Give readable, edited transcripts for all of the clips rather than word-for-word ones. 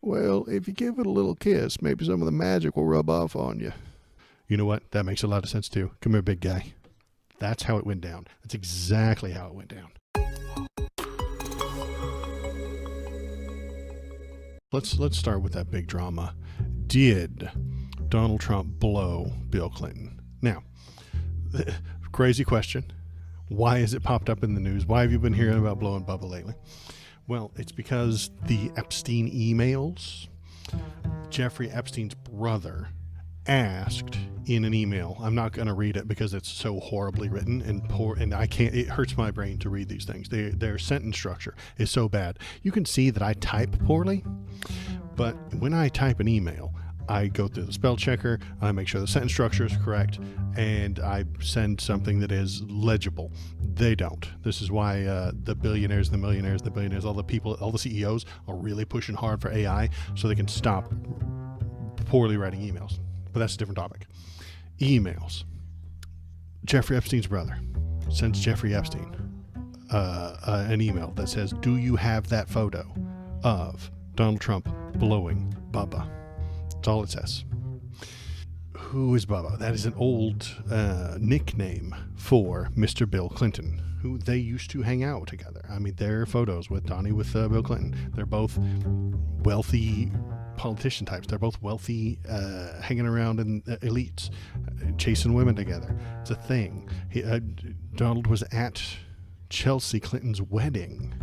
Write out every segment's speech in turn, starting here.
Well, if you give it a little kiss, maybe some of the magic will rub off on you. You know what? That makes a lot of sense too. Come here, big guy. That's how it went down. That's exactly how it went down. Let's start with that big drama. Did Donald Trump blow Bill Clinton? Now, crazy question. Why has it popped up in the news? Why have you been hearing about blowing Bubba lately? Well, it's because the Epstein emails, Jeffrey Epstein's brother asked in an email, I'm not going to read it because it's so horribly written and poor, and I can't, it hurts my brain to read these things. Their sentence structure is so bad. You can see that I type poorly, but when I type an email, I go through the spell checker, I make sure the sentence structure is correct, and I send something that is legible. They don't. This is why the billionaires, the millionaires, the billionaires, all the people, all the CEOs are really pushing hard for AI so they can stop poorly writing emails. But that's a different topic. Emails. Jeffrey Epstein's brother sends Jeffrey Epstein an email that says, do you have that photo of Donald Trump blowing Bubba? That's all it says. Who is Bubba? That is an old nickname for Mr. Bill Clinton, who they used to hang out together. I mean, there are photos with Donnie with Bill Clinton. They're both wealthy politician types. They're both wealthy, hanging around in elites, chasing women together. It's a thing. Donald was at Chelsea Clinton's wedding.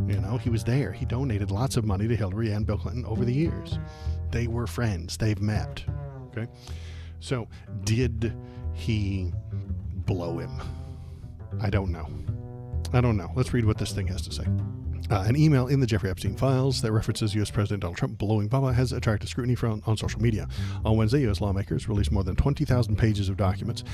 You know, he was there. He donated lots of money to Hillary and Bill Clinton over the years. They were friends. They've met. Okay. So did he blow him? I don't know. Let's read what this thing has to say. An email in the Jeffrey Epstein files that references U.S. President Donald Trump blowing Bubba has attracted scrutiny on social media. On Wednesday, U.S. lawmakers released more than 20,000 pages of documents.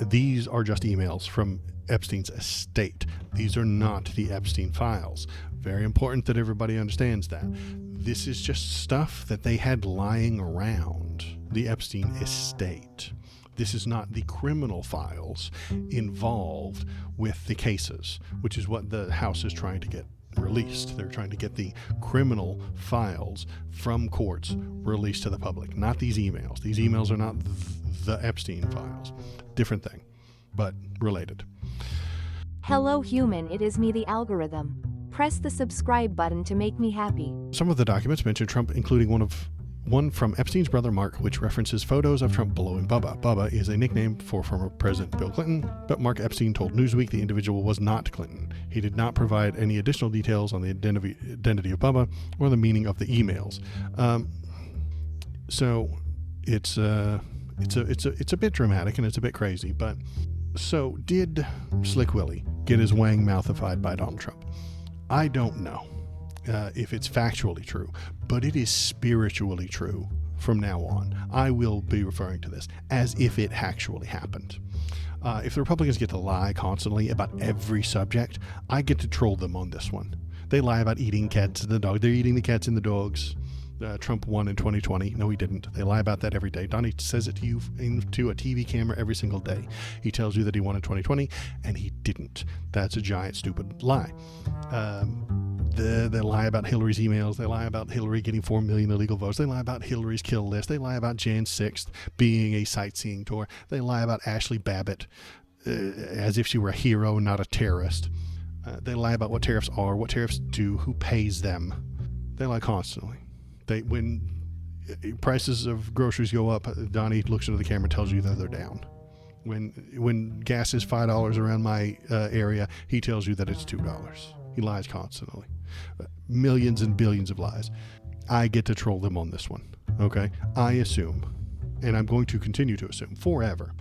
These are just emails from Epstein's estate. These are not the Epstein files. Very important that everybody understands that. This is just stuff that they had lying around the Epstein estate. This is not the criminal files involved with the cases, which is what the House is trying to get released. They're trying to get the criminal files from courts released to the public, not these emails. These emails are not the Epstein files. Different thing, but related. Hello human, it is me, the algorithm. Press the subscribe button to make me happy. Some of the documents mention Trump, including one from Epstein's brother Mark, which references photos of Trump blowing Bubba. Bubba is a nickname for former President Bill Clinton, but Mark Epstein told Newsweek the individual was not Clinton. He did not provide any additional details on the identity of Bubba or the meaning of the emails. So it's a bit dramatic and it's a bit crazy. But so did Slick Willie get his wang mouthified by Donald Trump? I don't know if it's factually true, but it is spiritually true from now on. I will be referring to this as if it actually happened. If the Republicans get to lie constantly about every subject, I get to troll them on this one. They lie about eating cats and the dog. They're eating the cats and the dogs. Trump won in 2020. No, he didn't. They lie about that every day. Donnie says it to you into a TV camera every single day. He tells you that he won in 2020, and he didn't. That's a giant, stupid lie. They lie about Hillary's emails. They lie about Hillary getting 4 million illegal votes. They lie about Hillary's kill list. They lie about Jan 6th being a sightseeing tour. They lie about Ashley Babbitt as if she were a hero and not a terrorist. They lie about what tariffs are, what tariffs do, who pays them. They lie constantly. When prices of groceries go up, Donnie looks into the camera and tells you that they're down. When gas is $5 around my area, he tells you that it's $2. He lies constantly. Millions and billions of lies. I get to troll them on this one. Okay? I assume, and I'm going to continue to assume forever,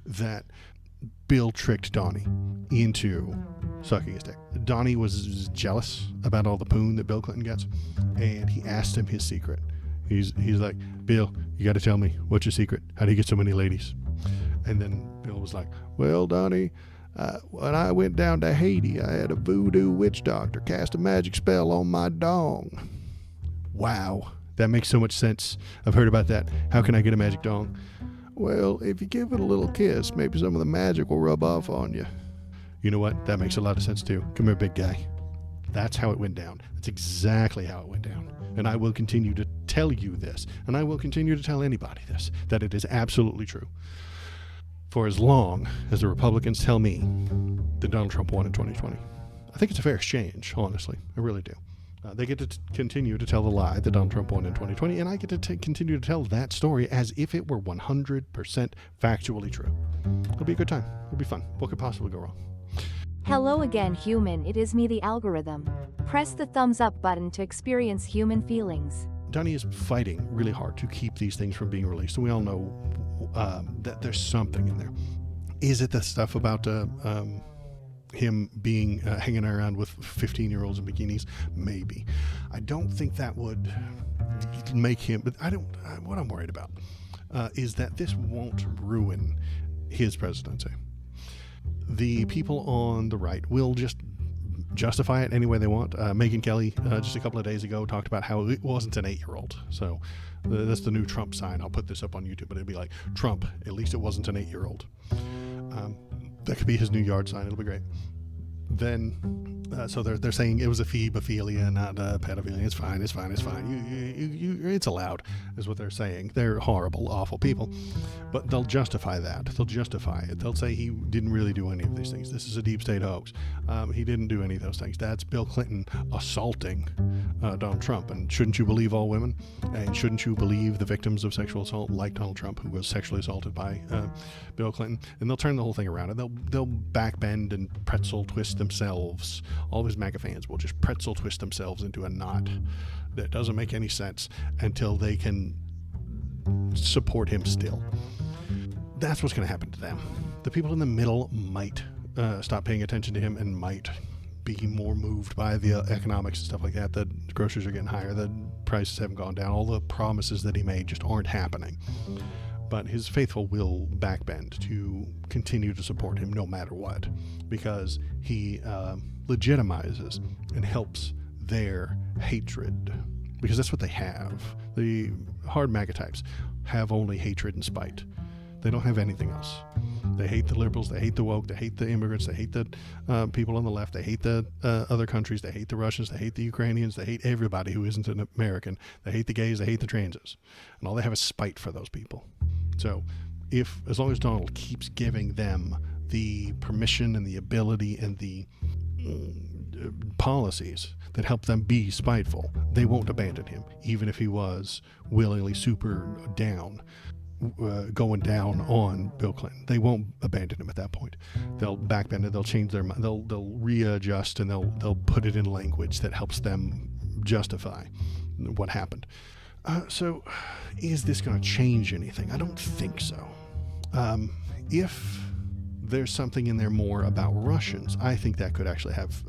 that Bill tricked Donnie into sucking his dick. Donnie was jealous about all the poon that Bill Clinton gets, and he asked him his secret. He's like, Bill, you got to tell me, what's your secret? How do you get so many ladies? And then Bill was like, well, Donnie, when I went down to Haiti, I had a voodoo witch doctor cast a magic spell on my dong. Wow, that makes so much sense. I've heard about that. How can I get a magic dong? Well, if you give it a little kiss, maybe some of the magic will rub off on you. You know what? That makes a lot of sense too. Come here, big guy. That's how it went down. That's exactly how it went down. And I will continue to tell you this, and I will continue to tell anybody this, that it is absolutely true. For as long as the Republicans tell me that Donald Trump won in 2020, I think it's a fair exchange, honestly. I really do. They get to continue to tell the lie that Donald Trump won in 2020, and I get to continue to tell that story as if it were 100% factually true. It'll be a good time. It'll be fun. What could possibly go wrong? Hello again, human. It is me, the algorithm. Press the thumbs up button to experience human feelings. Donnie is fighting really hard to keep these things from being released, and we all know that there's something in there. Is it the stuff about him being hanging around with 15-year-olds in bikinis? Maybe. I don't think that would make him, but what I'm worried about is that this won't ruin his presidency. The people on the right will just justify it any way they want. Megyn Kelly just a couple of days ago talked about how it wasn't an 8-year-old. So that's the new Trump sign. I'll put this up on YouTube, but it'd be like, Trump, at least it wasn't an 8-year-old. That could be his new yard sign. It'll be great. Then, so they're saying it was a phebophilia, not pedophilia. It's fine. It's allowed, is what they're saying. They're horrible, awful people, but they'll justify that. They'll justify it. They'll say he didn't really do any of these things. This is a deep state hoax. He didn't do any of those things. That's Bill Clinton assaulting Donald Trump. And shouldn't you believe all women? And shouldn't you believe the victims of sexual assault, like Donald Trump, who was sexually assaulted by Bill Clinton? And they'll turn the whole thing around, and they'll backbend and pretzel twist themselves. All of his MAGA fans will just pretzel twist themselves into a knot that doesn't make any sense until they can support him still. That's what's going to happen to them. The people in the middle might stop paying attention to him and might be more moved by the economics and stuff like that. The groceries are getting higher. The prices haven't gone down. All the promises that he made just aren't happening. But his faithful will backbend to continue to support him no matter what, because he legitimizes and helps their hatred, because that's what they have. The hard MAGA types have only hatred and spite. They don't have anything else. They hate the liberals, they hate the woke, they hate the immigrants, they hate the people on the left, they hate the other countries, they hate the Russians, they hate the Ukrainians, they hate everybody who isn't an American, they hate the gays, they hate the transes, and all they have is spite for those people. So as long as Donald keeps giving them the permission and the ability and the policies that help them be spiteful, they won't abandon him, even if he was willingly super down, going down on Bill Clinton. They won't abandon him at that point. They'll backbend it, they'll change their mind, they'll readjust, and they'll put it in language that helps them justify what happened. So is this going to change anything? I don't think so. If there's something in there more about Russians, I think that could actually have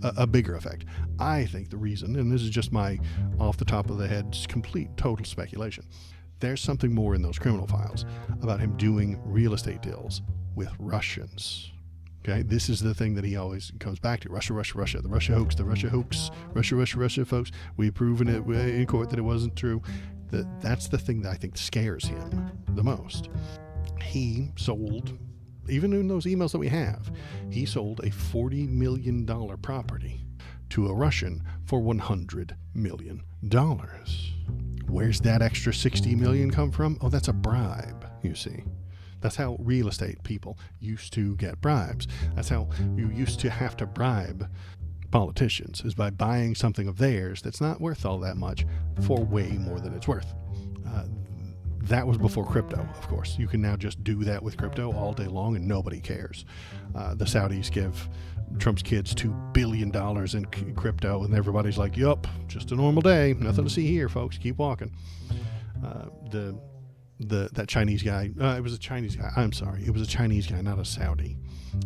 a bigger effect. I think the reason, and this is just my off the top of the head, complete total speculation, there's something more in those criminal files about him doing real estate deals with Russians. Okay, this is the thing that he always comes back to. Russia, Russia, Russia. The Russia hoax, Russia, Russia, Russia, folks. We've proven it in court that it wasn't true. That's the thing that I think scares him the most. He sold, even in those emails that we have, he sold a $40 million property to a Russian for $100 million. Where's that extra $60 million come from? Oh, that's a bribe, you see. That's how real estate people used to get bribes. That's how you used to have to bribe politicians, is by buying something of theirs that's not worth all that much for way more than it's worth. That was before crypto, of course. You can now just do that with crypto all day long and nobody cares. The Saudis give Trump's kids $2 billion in crypto and everybody's like, yup, just a normal day. Nothing to see here, folks. Keep walking. That Chinese guy, it was a Chinese guy. I'm sorry. It was a Chinese guy, not a Saudi.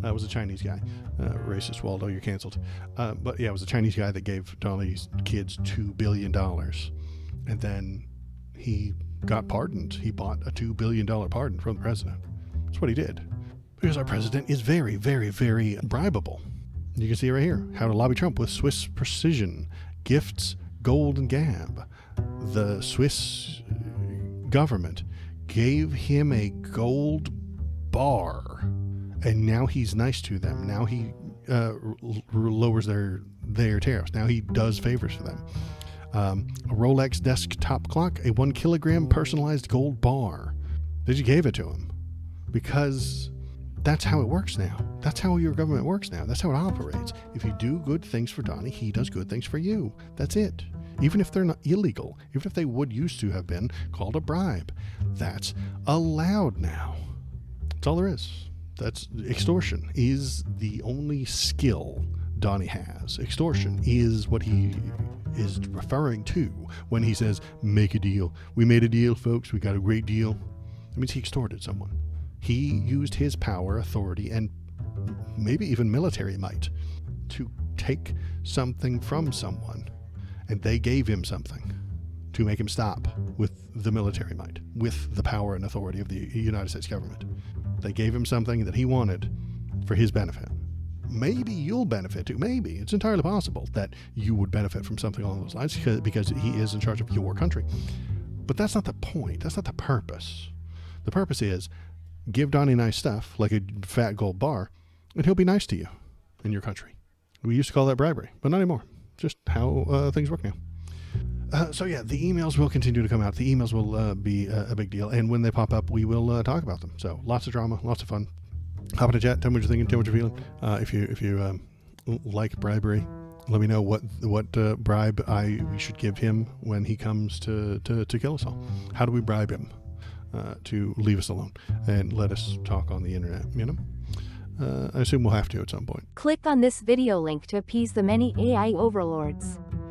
It was a Chinese guy. Racist Waldo, you're canceled. But yeah, it was a Chinese guy that gave Donnie's kids $2 billion. And then he got pardoned. He bought a $2 billion pardon from the president. That's what he did. Because our president is very, very, very bribable. You can see right here how to lobby Trump with Swiss precision, gifts, gold, and gab. The Swiss government gave him a gold bar, and now he's nice to them. Now he lowers their tariffs. Now he does favors for them. A Rolex desktop clock, a 1 kilogram personalized gold bar. They just gave it to him because that's how it works now. That's how your government works now. That's how it operates. If you do good things for Donnie, he does good things for you. That's it. Even if they're not illegal, even if they would used to have been called a bribe, that's allowed now. That's all there is. That's extortion is the only skill Donnie has. Extortion is what he is referring to when he says, make a deal. We made a deal, folks. We got a great deal. That means he extorted someone. He used his power, authority, and maybe even military might to take something from someone. And they gave him something to make him stop with the military might, with the power and authority of the United States government. They gave him something that he wanted for his benefit. Maybe you'll benefit too. Maybe. It's entirely possible that you would benefit from something along those lines because he is in charge of your country. But that's not the point. That's not the purpose. The purpose is give Donnie nice stuff, like a fat gold bar, and he'll be nice to you in your country. We used to call that bribery, but not anymore. Just how things work now. So yeah, the emails will continue to come out. The emails will be a big deal, and when they pop up, we will talk about them. So lots of drama, lots of fun. Hop in the chat, tell me what you're thinking, tell me what you're feeling. If you like bribery, let me know what bribe we should give him when he comes to kill us all. How do we bribe him to leave us alone and let us talk on the internet? You know. I assume we'll have to at some point. Click on this video link to appease the many AI overlords.